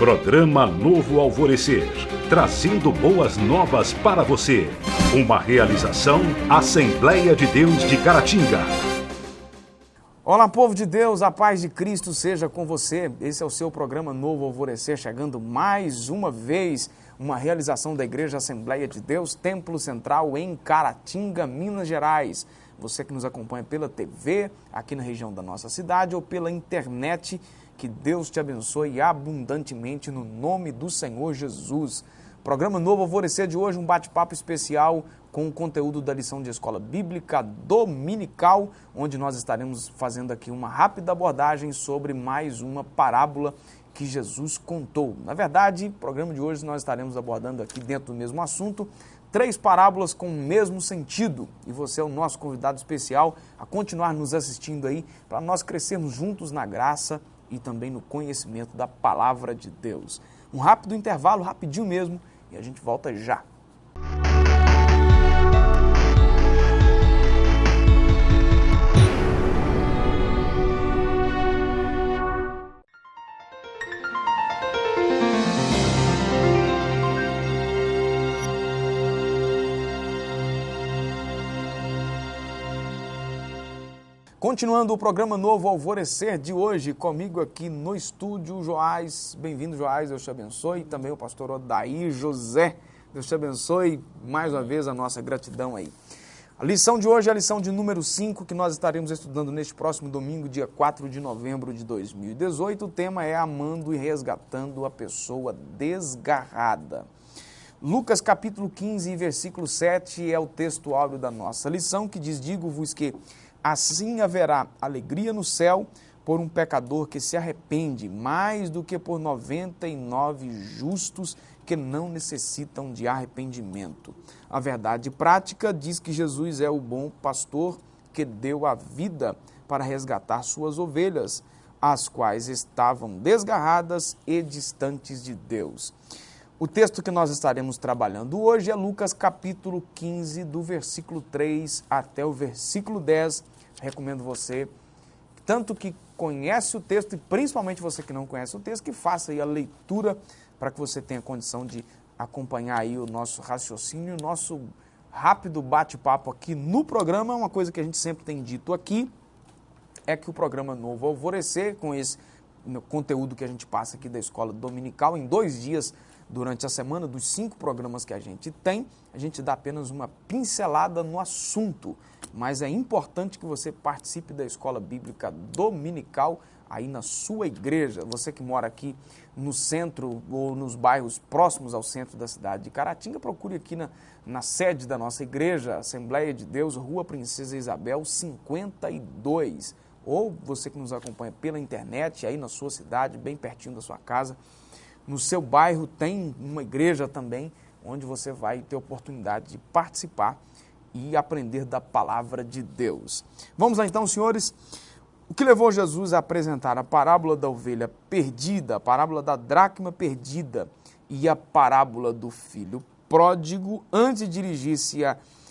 Programa Novo Alvorecer, trazendo boas novas para você. Uma realização Assembleia de Deus de Caratinga. Olá, povo de Deus, a paz de Cristo seja com você. Esse é o seu programa Novo Alvorecer, chegando mais uma vez, uma realização da Igreja Assembleia de Deus, Templo Central em Caratinga, Minas Gerais. Você que nos acompanha pela TV, aqui na região da nossa cidade, ou pela internet, que Deus te abençoe abundantemente no nome do Senhor Jesus. Programa Novo Alvorecer de hoje, um bate-papo especial com o conteúdo da lição de escola bíblica dominical, onde nós estaremos fazendo aqui uma rápida abordagem sobre mais uma parábola que Jesus contou. Na verdade, no programa de hoje nós estaremos abordando aqui dentro do mesmo assunto, 3 parábolas com o mesmo sentido. E você é o nosso convidado especial a continuar nos assistindo aí, para nós crescermos juntos na graça e também no conhecimento da palavra de Deus. Um rápido intervalo, rapidinho mesmo, e a gente volta já. Continuando o programa Novo Alvorecer de hoje, comigo aqui no estúdio, Joás. Bem-vindo, Joás, Deus te abençoe. E também o pastor Odair José, Deus te abençoe. Mais uma vez a nossa gratidão aí. A lição de hoje é a lição de número 5, que nós estaremos estudando neste próximo domingo, dia 4 de novembro de 2018. O tema é Amando e Resgatando a Pessoa Desgarrada. Lucas capítulo 15, versículo 7 é o texto áureo da nossa lição, que diz: digo-vos que assim haverá alegria no céu por um pecador que se arrepende, mais do que por 99 justos que não necessitam de arrependimento. A verdade prática diz que Jesus é o bom pastor que deu a vida para resgatar suas ovelhas, as quais estavam desgarradas e distantes de Deus. O texto que nós estaremos trabalhando hoje é Lucas capítulo 15, do versículo 3 até o versículo 10. Recomendo você, tanto que conhece o texto e principalmente você que não conhece o texto, que faça aí a leitura para que você tenha condição de acompanhar aí o nosso raciocínio, o nosso rápido bate-papo aqui no programa. Uma coisa que a gente sempre tem dito aqui é que o programa Novo Alvorecer, com esse conteúdo que a gente passa aqui da escola dominical, em 2 dias durante a semana, dos 5 programas que a gente tem, a gente dá apenas uma pincelada no assunto, mas é importante que você participe da escola bíblica dominical aí na sua igreja. Você que mora aqui no centro ou nos bairros próximos ao centro da cidade de Caratinga, procure aqui na sede da nossa igreja, Assembleia de Deus, Rua Princesa Isabel, 52. Ou você que nos acompanha pela internet, aí na sua cidade, bem pertinho da sua casa, no seu bairro tem uma igreja também, onde você vai ter oportunidade de participar e aprender da palavra de Deus. Vamos lá então, senhores. O que levou Jesus a apresentar a parábola da ovelha perdida, a parábola da dracma perdida e a parábola do filho pródigo, antes de dirigir-se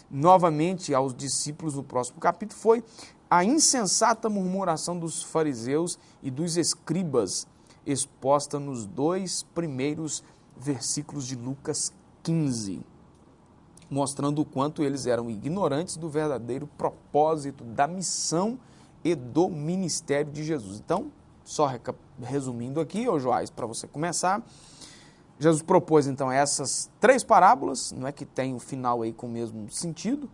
novamente aos discípulos no próximo capítulo, foi a insensata murmuração dos fariseus e dos escribas, exposta nos 2 primeiros versículos de Lucas 15, mostrando o quanto eles eram ignorantes do verdadeiro propósito da missão e do ministério de Jesus. Então, só resumindo aqui, Joás, para você começar, Jesus propôs então essas 3 parábolas, não é que tem o final aí com o mesmo sentido,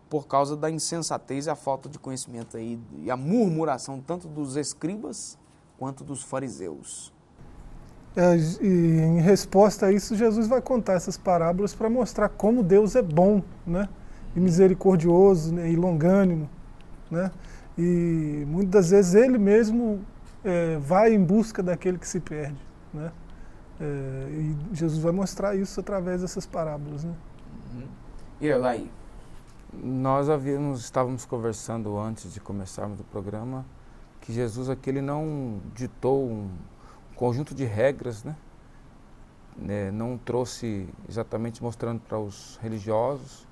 por causa da insensatez e a falta de conhecimento aí, e a murmuração tanto dos escribas quanto dos fariseus. E em resposta a isso, Jesus vai contar essas parábolas para mostrar como Deus é bom, né? E misericordioso, né? E longânimo, né? E muitas das vezes Ele mesmo vai em busca daquele que se perde, né? E Jesus vai mostrar isso através dessas parábolas, né? E aí? Nós estávamos conversando antes de começarmos o programa, que Jesus aqui ele não ditou um conjunto de regras, né? Não trouxe exatamente mostrando para os religiosos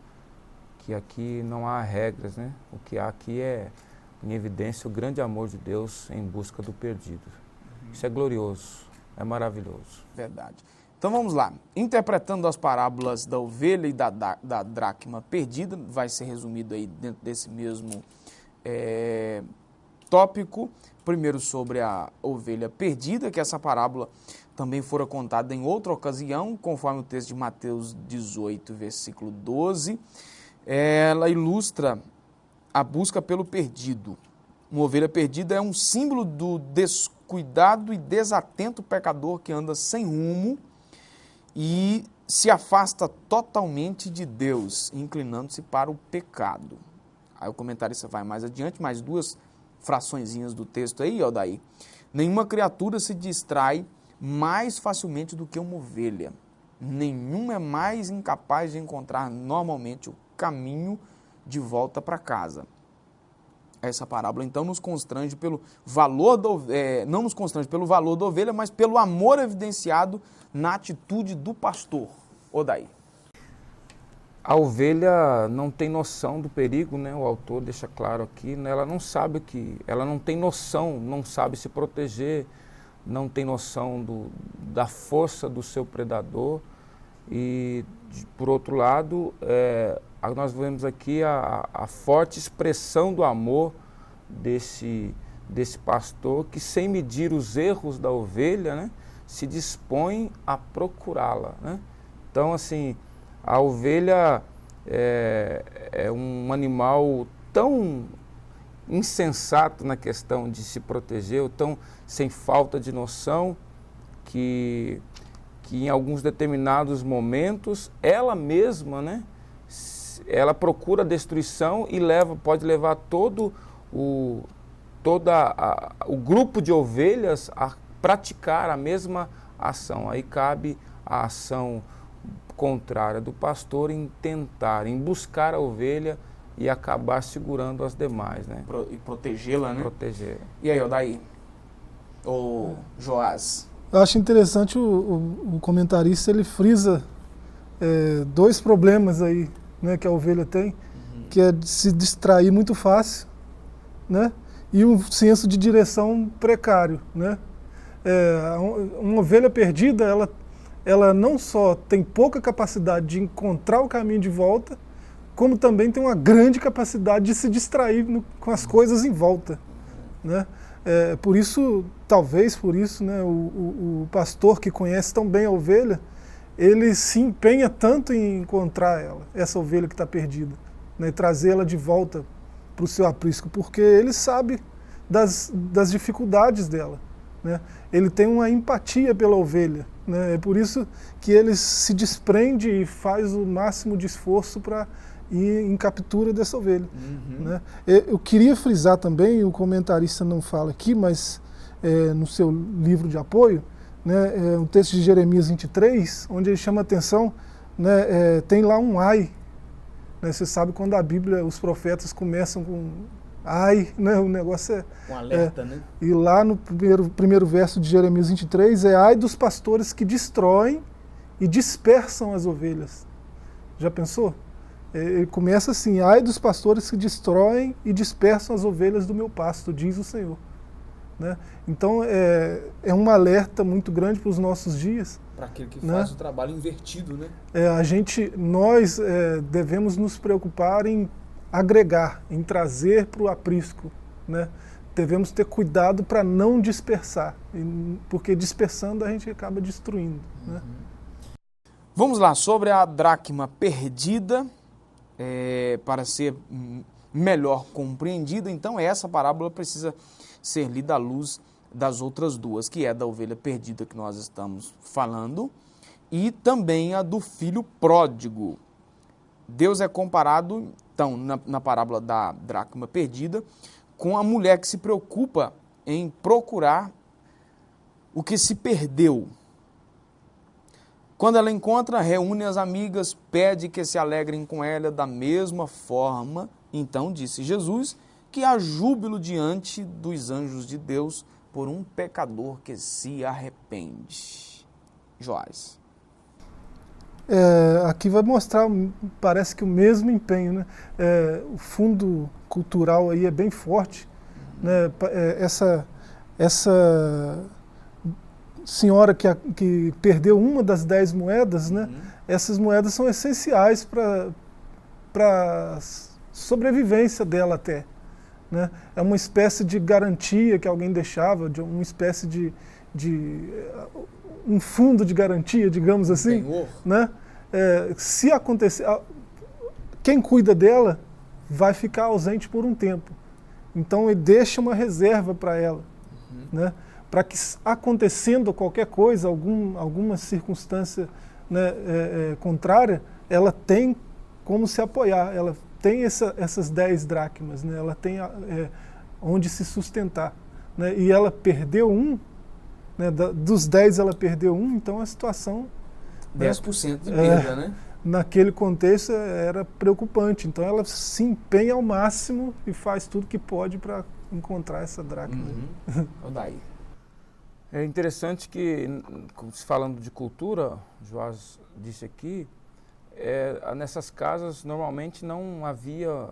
que aqui não há regras, né? O que há aqui é em evidência o grande amor de Deus em busca do perdido. Isso é glorioso. é maravilhoso. Verdade. Então vamos lá. Interpretando as parábolas da ovelha e da dracma perdida, vai ser resumido aí dentro desse mesmo tópico. Primeiro sobre a ovelha perdida, que essa parábola também fora contada em outra ocasião, conforme o texto de Mateus 18, versículo 12. Ela ilustra a busca pelo perdido. Uma ovelha perdida é um símbolo do descuidado e desatento pecador que anda sem rumo e se afasta totalmente de Deus, inclinando-se para o pecado. Aí o comentarista vai mais adiante, mais duas fraçõezinhas do texto aí, ó, daí. Nenhuma criatura se distrai mais facilmente do que uma ovelha. Nenhum é mais incapaz de encontrar normalmente o caminho de volta para casa. Essa parábola, então, nos constrange pelo valor não nos constrange pelo valor da ovelha, mas pelo amor evidenciado na atitude do pastor. Odaí. A ovelha não tem noção do perigo, né? O autor deixa claro aqui, né? Ela não sabe ela não tem noção, não sabe se proteger, não tem noção da força do seu predador. E, por outro lado, nós vemos aqui a forte expressão do amor desse pastor que, sem medir os erros da ovelha, né, se dispõe a procurá-la, né? Então, assim, a ovelha é um animal tão insensato na questão de se proteger, ou tão sem falta de noção, que em alguns determinados momentos, ela mesma, né, ela procura a destruição e pode levar todo o grupo de ovelhas a praticar a mesma ação. Aí cabe a ação contrária do pastor em buscar a ovelha e acabar segurando as demais, né? E protegê-la, né? Proteger. E aí, Odaí? Ô, Joás? Eu acho interessante o comentarista, ele frisa dois problemas aí, né, que a ovelha tem, que é de se distrair muito fácil, né, e um senso de direção precário, né. Uma ovelha perdida, ela não só tem pouca capacidade de encontrar o caminho de volta, como também tem uma grande capacidade de se distrair com as coisas em volta, né. Talvez por isso, né, o pastor que conhece tão bem a ovelha, ele se empenha tanto em encontrar essa ovelha que está perdida, né, e trazê-la de volta para o seu aprisco, porque ele sabe das dificuldades dela, né? Ele tem uma empatia pela ovelha, né? É por isso que ele se desprende e faz o máximo de esforço para ir em captura dessa ovelha. Né? Eu queria frisar também, o comentarista não fala aqui, mas no seu livro de apoio, né, um texto de Jeremias 23, onde ele chama a atenção, né, tem lá um ai. Né, você sabe quando a Bíblia, os profetas começam com ai, né, o negócio um alerta, né? E lá no primeiro verso de Jeremias 23 ai dos pastores que destroem e dispersam as ovelhas. Já pensou? Ele começa assim, ai dos pastores que destroem e dispersam as ovelhas do meu pasto, diz o Senhor. Né? Então é um alerta muito grande para os nossos dias. Para aquele que né? faz o trabalho invertido, né? Nós devemos nos preocupar em agregar, em trazer para o aprisco. Né? Devemos ter cuidado para não dispersar, porque dispersando a gente acaba destruindo. Né? Vamos lá, sobre a dracma perdida, para ser melhor compreendida, então essa parábola precisa ser lida à luz das outras duas, que é da ovelha perdida que nós estamos falando, e também a do filho pródigo. Deus é comparado, então, na parábola da dracma perdida, com a mulher que se preocupa em procurar o que se perdeu. Quando ela encontra, reúne as amigas, pede que se alegrem com ela da mesma forma. Então disse Jesus que há júbilo diante dos anjos de Deus por um pecador que se arrepende. Joás. Aqui vai mostrar, parece que o mesmo empenho, né? O fundo cultural aí é bem forte, né? senhora que perdeu uma das 10 moedas, né? Essas moedas são essenciais para a sobrevivência dela até. Né? É uma espécie de garantia que alguém deixava, de uma espécie de um fundo de garantia, digamos assim. Né? Se acontecer, quem cuida dela vai ficar ausente por um tempo. Então ele deixa uma reserva para ela. Né? Para que, acontecendo qualquer coisa, alguma circunstância, né, contrária, ela tem como se apoiar, ela tem essas 10 dracmas, né, ela tem onde se sustentar. Né, e ela perdeu um, né, dos 10 ela perdeu um, então a situação... 10% de perda, né? Naquele contexto era preocupante, então ela se empenha ao máximo e faz tudo que pode para encontrar essa dracma. Daí. É interessante que, falando de cultura, Joás disse aqui, nessas casas normalmente não havia,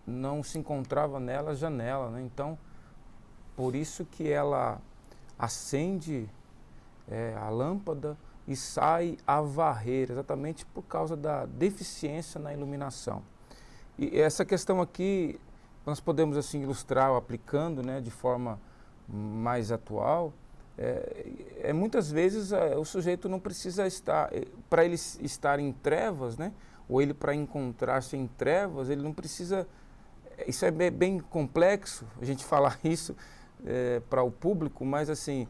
não se encontrava nela janela, né? Então, por isso que ela acende a lâmpada e sai a varrer, exatamente por causa da deficiência na iluminação. E essa questão aqui, nós podemos assim ilustrar aplicando, né, de forma mais atual. Muitas vezes o sujeito não precisa estar, para ele estar em trevas, né, ou ele para encontrar-se em trevas, ele não precisa, isso é bem complexo, a gente falar isso para o público, mas assim,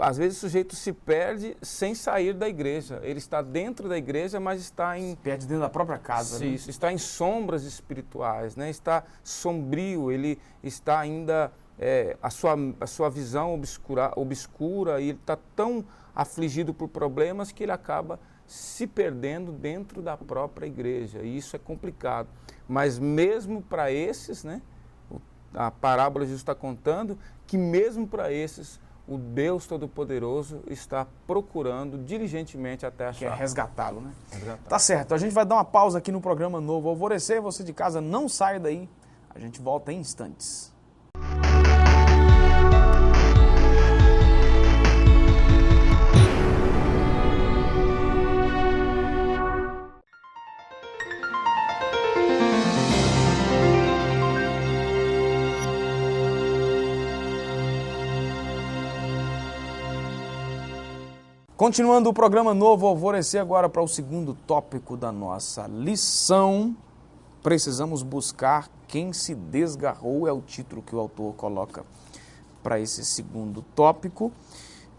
às vezes o sujeito se perde sem sair da igreja, ele está dentro da igreja, mas está em... Perde dentro da própria casa. Sim, né? Está em sombras espirituais, né, está sombrio, ele está ainda... a sua visão obscura e ele está tão afligido por problemas que ele acaba se perdendo dentro da própria igreja, e isso é complicado. Mas mesmo para esses, né, a parábola Jesus está contando que mesmo para esses o Deus Todo-Poderoso está procurando diligentemente até achar. Que é resgatá-lo, né? Tá certo, a gente vai dar uma pausa aqui no programa Novo Alvorecer, você de casa não saia daí, a gente volta em instantes. Continuando o programa Novo Alvorecer, agora para o segundo tópico da nossa lição, precisamos buscar quem se desgarrou, é o título que o autor coloca para esse segundo tópico,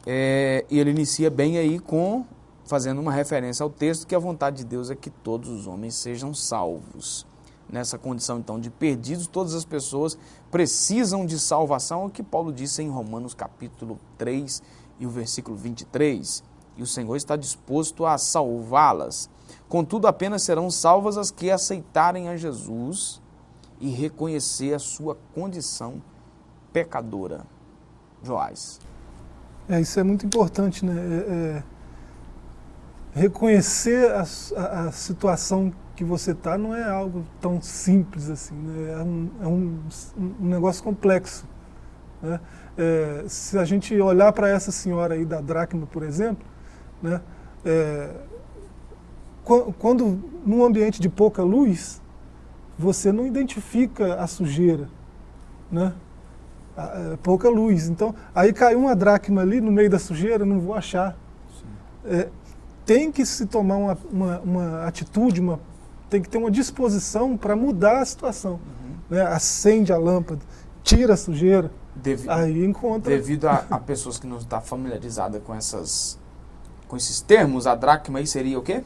e ele inicia bem aí fazendo uma referência ao texto, que a vontade de Deus é que todos os homens sejam salvos. Nessa condição então de perdidos, todas as pessoas precisam de salvação, é o que Paulo disse em Romanos capítulo 3 e o versículo 23, e o Senhor está disposto a salvá-las. Contudo, apenas serão salvas as que aceitarem a Jesus e reconhecer a sua condição pecadora. Joás. Isso é muito importante, né? Reconhecer a situação que você está não é algo tão simples assim, né? É um negócio complexo, né? Se a gente olhar para essa senhora aí da dracma, por exemplo, né? Quando num ambiente de pouca luz, você não identifica a sujeira, né? Pouca luz. Então, aí caiu uma dracma ali no meio da sujeira, não vou achar. Tem que se tomar uma atitude, tem que ter uma disposição para mudar a situação. Né? Acende a lâmpada, tira a sujeira, aí encontra... Devido a pessoas que não estão familiarizadas com esses termos, a dracma aí seria o quê?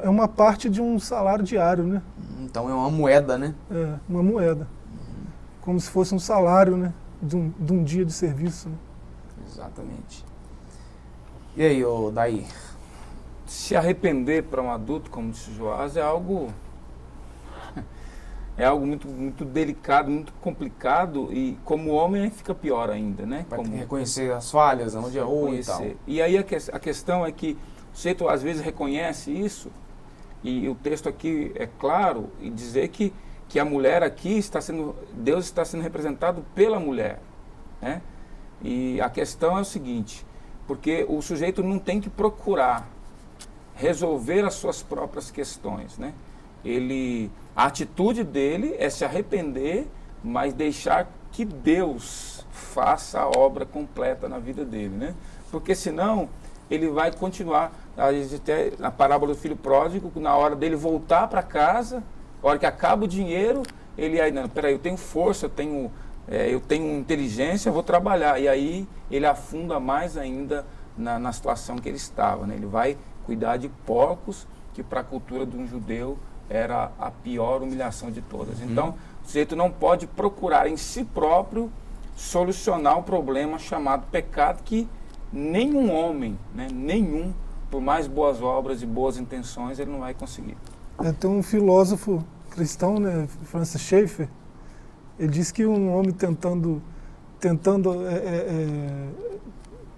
É uma parte de um salário diário, né? Então é uma moeda, né? Uma moeda. Como se fosse um salário, né? De um dia de serviço. Né? Exatamente. E aí, Daí? Se arrepender para um adulto, como disse o Joás, é algo muito, muito delicado, muito complicado, e como homem fica pior ainda, né? Para reconhecer as falhas, onde errou e tal. E aí a questão é que o sujeito às vezes reconhece isso, e o texto aqui é claro, e dizer que a mulher aqui Deus está sendo representado pela mulher, né? E a questão é o seguinte, porque o sujeito não tem que procurar resolver as suas próprias questões, né? A atitude dele é se arrepender, mas deixar que Deus faça a obra completa na vida dele, né? Porque senão ele vai continuar, a parábola do filho pródigo, na hora dele voltar para casa, na hora que acaba o dinheiro, ele aí, não, peraí, eu tenho força, eu tenho inteligência, eu vou trabalhar. E aí ele afunda mais ainda na situação que ele estava, né? Ele vai cuidar de porcos, que para a cultura de um judeu era a pior humilhação de todas. Então, o sujeito não pode procurar em si próprio solucionar o problema chamado pecado, que nenhum homem, né, por mais boas obras e boas intenções, ele não vai conseguir. Tem um filósofo cristão, né, Francis Schaeffer, ele diz que um homem tentando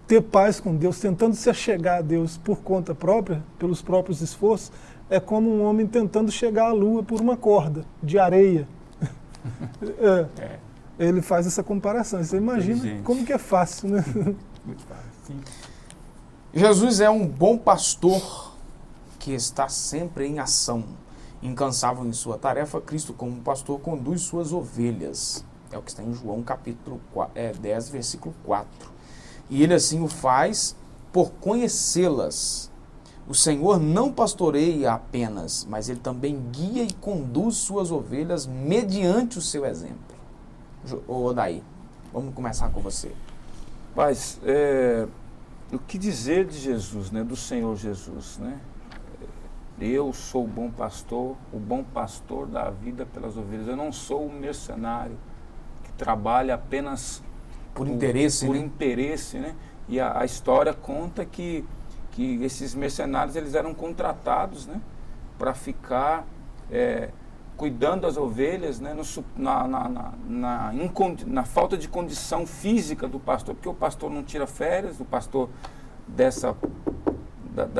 ter paz com Deus, tentando se achegar a Deus por conta própria, pelos próprios esforços, é como um homem tentando chegar à lua por uma corda de areia. Ele faz essa comparação. Você imagina como que é fácil, né? Muito fácil. Sim. Jesus é um bom pastor que está sempre em ação. Incansável em sua tarefa, Cristo, como pastor, conduz suas ovelhas. É o que está em João capítulo 10, versículo 4. E ele assim o faz por conhecê-las. O Senhor não pastoreia apenas, mas ele também guia e conduz suas ovelhas mediante o seu exemplo. Odaí, vamos começar com você. Mas, o que dizer de Jesus, né, do Senhor Jesus, né? Eu sou o bom pastor da vida pelas ovelhas. Eu não sou um mercenário que trabalha apenas por interesse, né? E a história conta que esses mercenários, eles eram contratados, né, para ficar cuidando das ovelhas, né, na falta de condição física do pastor, porque o pastor não tira férias, o pastor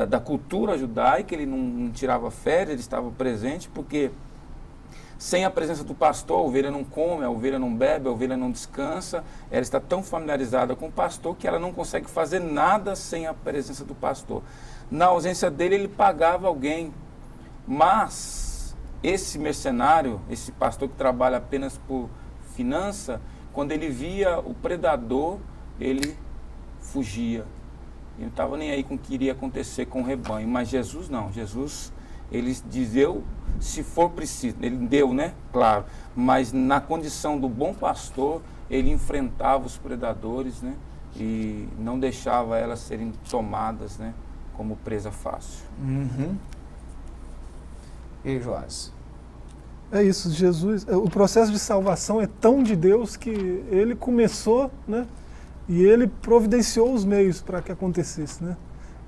da cultura judaica, ele não tirava férias, ele estava presente, porque sem a presença do pastor, a ovelha não come, a ovelha não bebe, a ovelha não descansa. Ela está tão familiarizada com o pastor que ela não consegue fazer nada sem a presença do pastor. Na ausência dele, ele pagava alguém. Mas esse mercenário, esse pastor que trabalha apenas por finança, quando ele via o predador, ele fugia. Ele não estava nem aí com o que iria acontecer com o rebanho. Mas Jesus não. Jesus, ele dizia, se for preciso, ele deu, né? Claro, mas na condição do bom pastor, ele enfrentava os predadores, né? E não deixava elas serem tomadas, né, como presa fácil. E Joás? É isso, Jesus, o processo de salvação é tão de Deus que ele começou, né? E ele providenciou os meios para que acontecesse, né?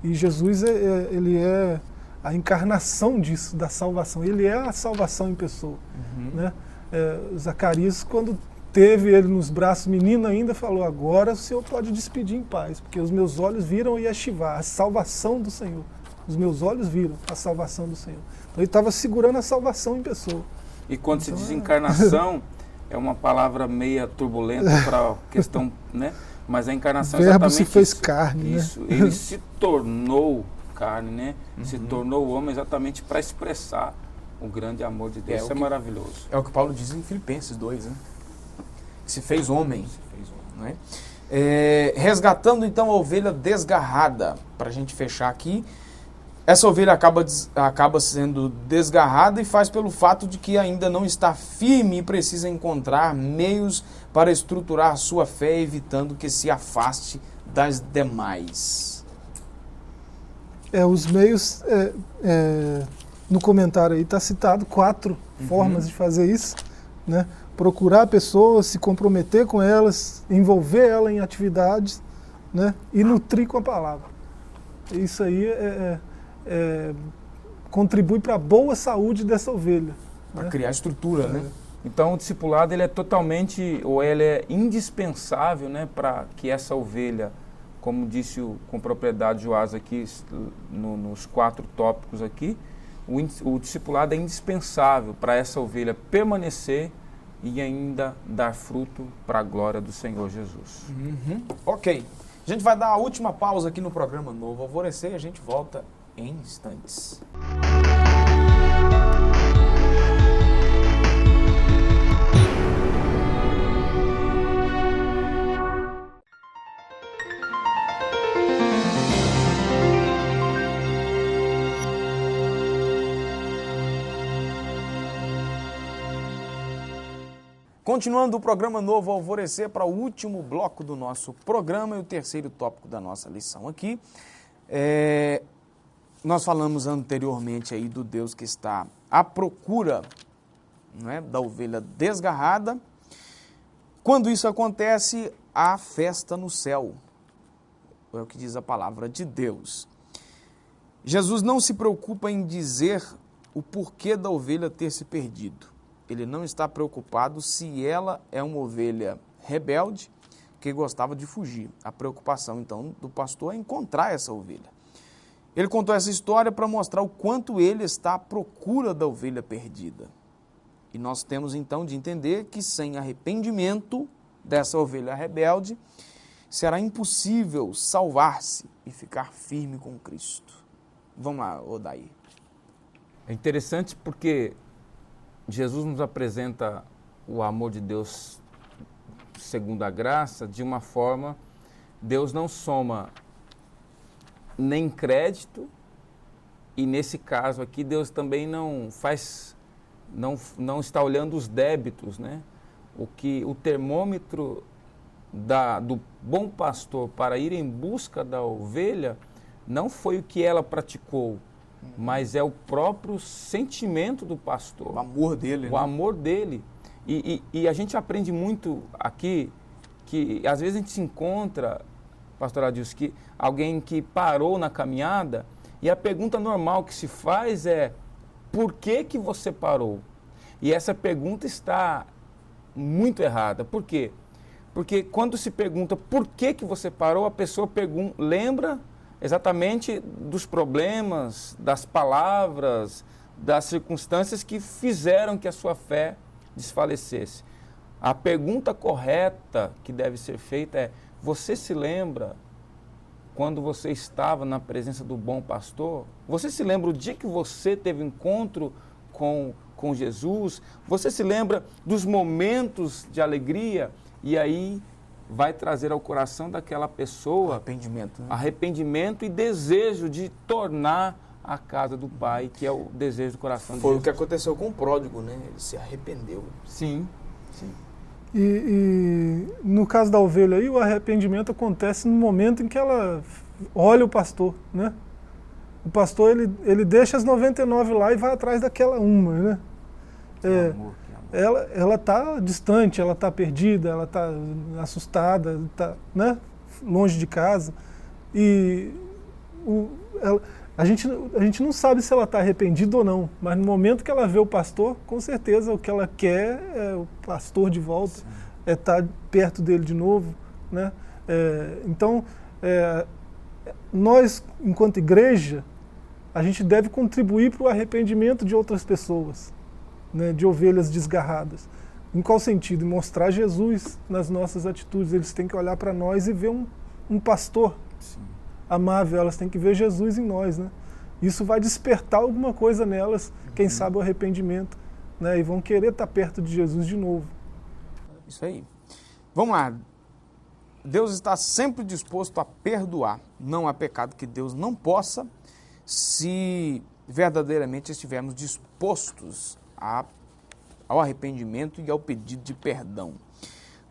E Jesus, ele é a encarnação disso, da salvação. Ele é a salvação em pessoa. Né? Zacarias, quando teve ele nos braços, menino ainda, falou, agora o Senhor pode despedir em paz, porque os meus olhos viram Yeshivá, a salvação do Senhor. Os meus olhos viram a salvação do Senhor. Então ele estava segurando a salvação em pessoa. E quando se diz encarnação, é uma palavra meia turbulenta para a questão, né? Mas a encarnação é exatamente exatamente se fez isso. Carne, isso. Né? Ele se tornou carne, né? Se tornou homem exatamente para expressar o grande amor de Deus. Isso é maravilhoso. É o que Paulo diz em Filipenses 2, né? Que se fez homem. Não é? Resgatando então a ovelha desgarrada, para a gente fechar aqui. Essa ovelha acaba sendo desgarrada e faz pelo fato de que ainda não está firme e precisa encontrar meios para estruturar sua fé, evitando que se afaste das demais. Os meios, no comentário aí está citado 4 formas de fazer isso, né? Procurar pessoas, se comprometer com elas, envolver ela em atividades, né? E nutrir com a palavra. Isso aí contribui para a boa saúde dessa ovelha. Para criar estrutura, né? Então o discipulado, ele é totalmente, ou ele é indispensável, né, para que essa ovelha, como disse com propriedade Joás aqui, nos 4 tópicos aqui, o discipulado é indispensável para essa ovelha permanecer e ainda dar fruto para a glória do Senhor Jesus. Ok. A gente vai dar a última pausa aqui no programa Novo Alvorecer e a gente volta em instantes. Continuando o programa Novo Alvorecer para o último bloco do nosso programa e o terceiro tópico da nossa lição aqui. Nós falamos anteriormente aí do Deus que está à procura, né, da ovelha desgarrada. Quando isso acontece, há festa no céu. É o que diz a palavra de Deus. Jesus não se preocupa em dizer o porquê da ovelha ter se perdido. Ele não está preocupado se ela é uma ovelha rebelde que gostava de fugir. A preocupação, então, do pastor é encontrar essa ovelha. Ele contou essa história para mostrar o quanto ele está à procura da ovelha perdida. E nós temos, então, de entender que sem arrependimento dessa ovelha rebelde, será impossível salvar-se e ficar firme com Cristo. Vamos lá, Odaí. É interessante porque Jesus nos apresenta o amor de Deus segundo a graça de uma forma, Deus não soma nem crédito e nesse caso aqui Deus também não está olhando os débitos, né? O termômetro do bom pastor para ir em busca da ovelha não foi o que ela praticou, mas é o próprio sentimento do pastor. O amor dele. O amor dele. E a gente aprende muito aqui que às vezes a gente se encontra, pastor Adilson, que alguém que parou na caminhada e a pergunta normal que se faz é: por que que você parou? E essa pergunta está muito errada. Por quê? Porque quando se pergunta por que que você parou, a pessoa lembra exatamente dos problemas, das palavras, das circunstâncias que fizeram que a sua fé desfalecesse. A pergunta correta que deve ser feita é: você se lembra quando você estava na presença do bom pastor? Você se lembra o dia que você teve encontro com Jesus? Você se lembra dos momentos de alegria? E aí vai trazer ao coração daquela pessoa Arrependimento, né? Arrependimento e desejo de tornar a casa do Pai, que é o desejo do coração de Foi Jesus. o que aconteceu com o pródigo, né? Ele se arrependeu. Sim, sim. E no caso da ovelha aí, o arrependimento acontece no momento em que ela olha o pastor, né? O pastor, ele deixa as 99 lá e vai atrás daquela uma, né? Que amor. Ela está distante, ela está perdida, ela está assustada, está, né, longe de casa. E a gente não sabe se ela está arrependida ou não, mas no momento que ela vê o pastor, com certeza o que ela quer é o pastor de volta, sim, é estar perto dele de novo, né? Então, nós, enquanto igreja, a gente deve contribuir para o arrependimento de outras pessoas, né, de ovelhas desgarradas. Em qual sentido? Mostrar Jesus nas nossas atitudes. Eles têm que olhar para nós e ver um pastor, sim, amável. Elas têm que ver Jesus em nós, né? Isso vai despertar alguma coisa nelas, quem sabe o arrependimento, né? E vão querer estar perto de Jesus de novo. Isso aí. Vamos lá. Deus está sempre disposto a perdoar. Não há pecado que Deus não possa, se verdadeiramente estivermos dispostos ao arrependimento e ao pedido de perdão.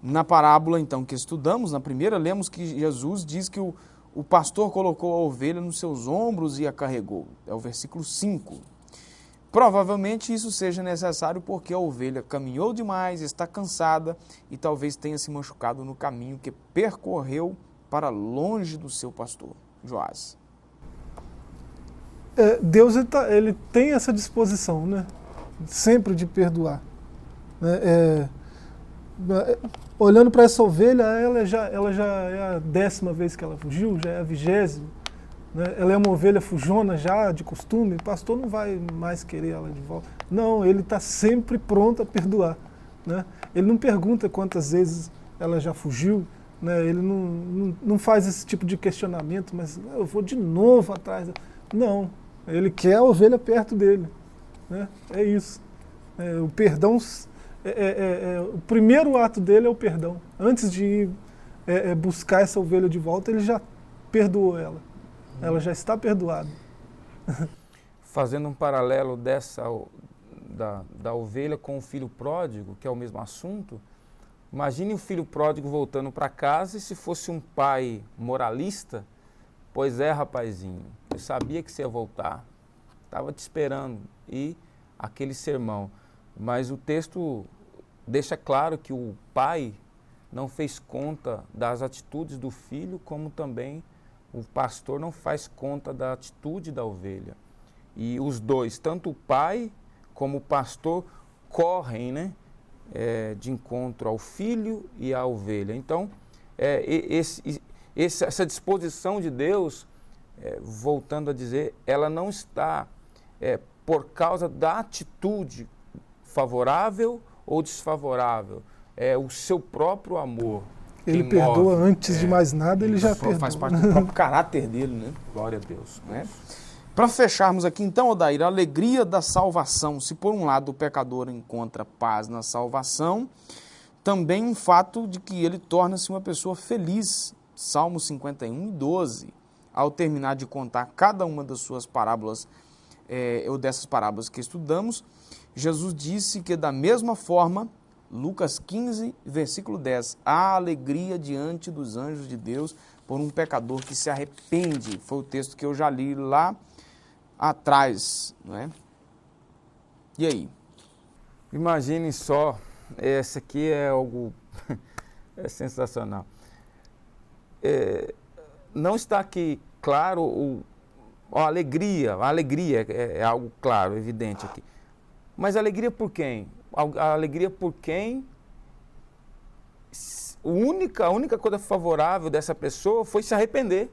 Na parábola, então, que estudamos, na primeira, lemos que Jesus diz que o pastor colocou a ovelha nos seus ombros e a carregou. É o versículo 5. Provavelmente isso seja necessário porque a ovelha caminhou demais, está cansada e talvez tenha se machucado no caminho que percorreu para longe do seu pastor. Joás. Deus ele tem essa disposição, né? Sempre de perdoar, né? Olhando para essa ovelha, ela já é a 10ª vez que ela fugiu, já é a 20ª, né? Ela é uma ovelha fujona já de costume, o pastor não vai mais querer ela de volta. Não, ele está sempre pronto a perdoar, né? Ele não pergunta quantas vezes ela já fugiu, né? Ele não faz esse tipo de questionamento, mas eu vou de novo atrás. Não, ele quer a ovelha perto dele, né? É isso. O perdão, o primeiro ato dele é o perdão. Antes de ir buscar essa ovelha de volta, ele já perdoou ela. Ela já está perdoada. Fazendo um paralelo da ovelha com o filho pródigo, que é o mesmo assunto, imagine o filho pródigo voltando para casa e se fosse um pai moralista, pois é, rapazinho, eu sabia que você ia voltar, estava te esperando, e aquele sermão. Mas o texto deixa claro que o pai não fez conta das atitudes do filho, como também o pastor não faz conta da atitude da ovelha. E os dois, tanto o pai como o pastor, correm, né, de encontro ao filho e à ovelha. Então, essa disposição de Deus, voltando a dizer, ela não está por causa da atitude favorável ou desfavorável, é o seu próprio amor. Ele perdoa antes de mais nada, ele já perdoa. Faz parte do próprio caráter dele, né? Glória a Deus. Né? Para fecharmos aqui então, Odair, a alegria da salvação. Se por um lado o pecador encontra paz na salvação, também um fato de que ele torna-se uma pessoa feliz. Salmo 51:12. Ao terminar de contar cada uma das suas parábolas, ou dessas parábolas que estudamos, Jesus disse que da mesma forma, Lucas 15, versículo 10, há alegria diante dos anjos de Deus por um pecador que se arrepende. Foi o texto que eu já li lá atrás, não é? E aí? Imagine só, essa aqui é algo sensacional. Não está aqui claro a alegria é algo claro, evidente aqui. Mas alegria por quem? A alegria por quem a única coisa favorável dessa pessoa foi se arrepender.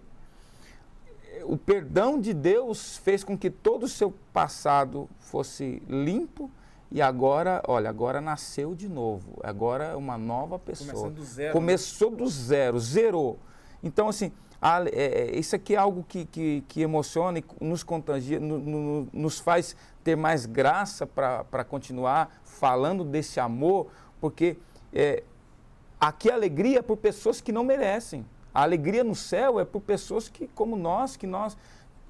O perdão de Deus fez com que todo o seu passado fosse limpo e agora, olha, agora nasceu de novo. Agora é uma nova pessoa. Começando do zero. Começou do zero, zerou. Então, assim, isso aqui é algo que emociona e nos contagia, nos faz ter mais graça para continuar falando desse amor, porque aqui a alegria é por pessoas que não merecem. A alegria no céu é por pessoas que, como nós, o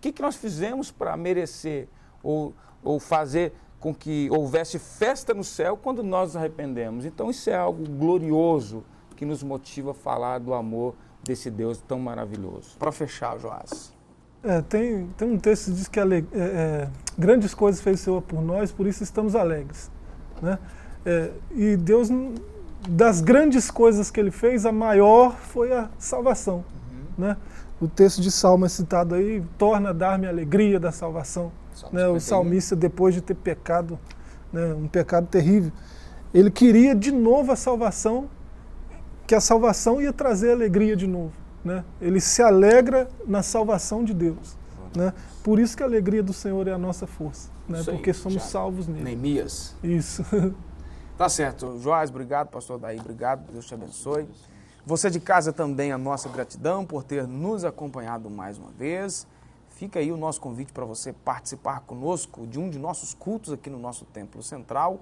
que nós fizemos para merecer ou fazer com que houvesse festa no céu quando nós nos arrependemos. Então isso é algo glorioso que nos motiva a falar do amor desse Deus tão maravilhoso. Para fechar, Joás. Tem um texto que diz que grandes coisas fez o Senhor por nós, por isso estamos alegres, né? E Deus, das grandes coisas que Ele fez, a maior foi a salvação, né? O texto de Salmo é citado aí, torna a dar-me a alegria da salvação, né? O salmista, depois de ter pecado, né, um pecado terrível, ele queria de novo a salvação, que a salvação ia trazer alegria de novo, né? Ele se alegra na salvação de Deus, né? Por isso que a alegria do Senhor é a nossa força, né? Porque somos salvos nele. Neemias. Isso. Tá certo. Joás, obrigado. Pastor Odair, obrigado. Deus te abençoe. Você de casa também, a nossa gratidão por ter nos acompanhado mais uma vez. Fica aí o nosso convite para você participar conosco de um de nossos cultos aqui no nosso Templo Central,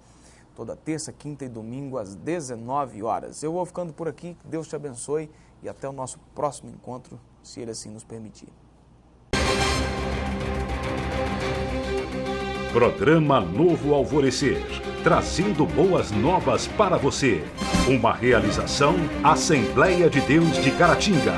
toda terça, quinta e domingo, às 19 horas. Eu vou ficando por aqui, que Deus te abençoe e até o nosso próximo encontro, se Ele assim nos permitir. Programa Novo Alvorecer, trazendo boas novas para você. Uma realização Assembleia de Deus de Caratinga.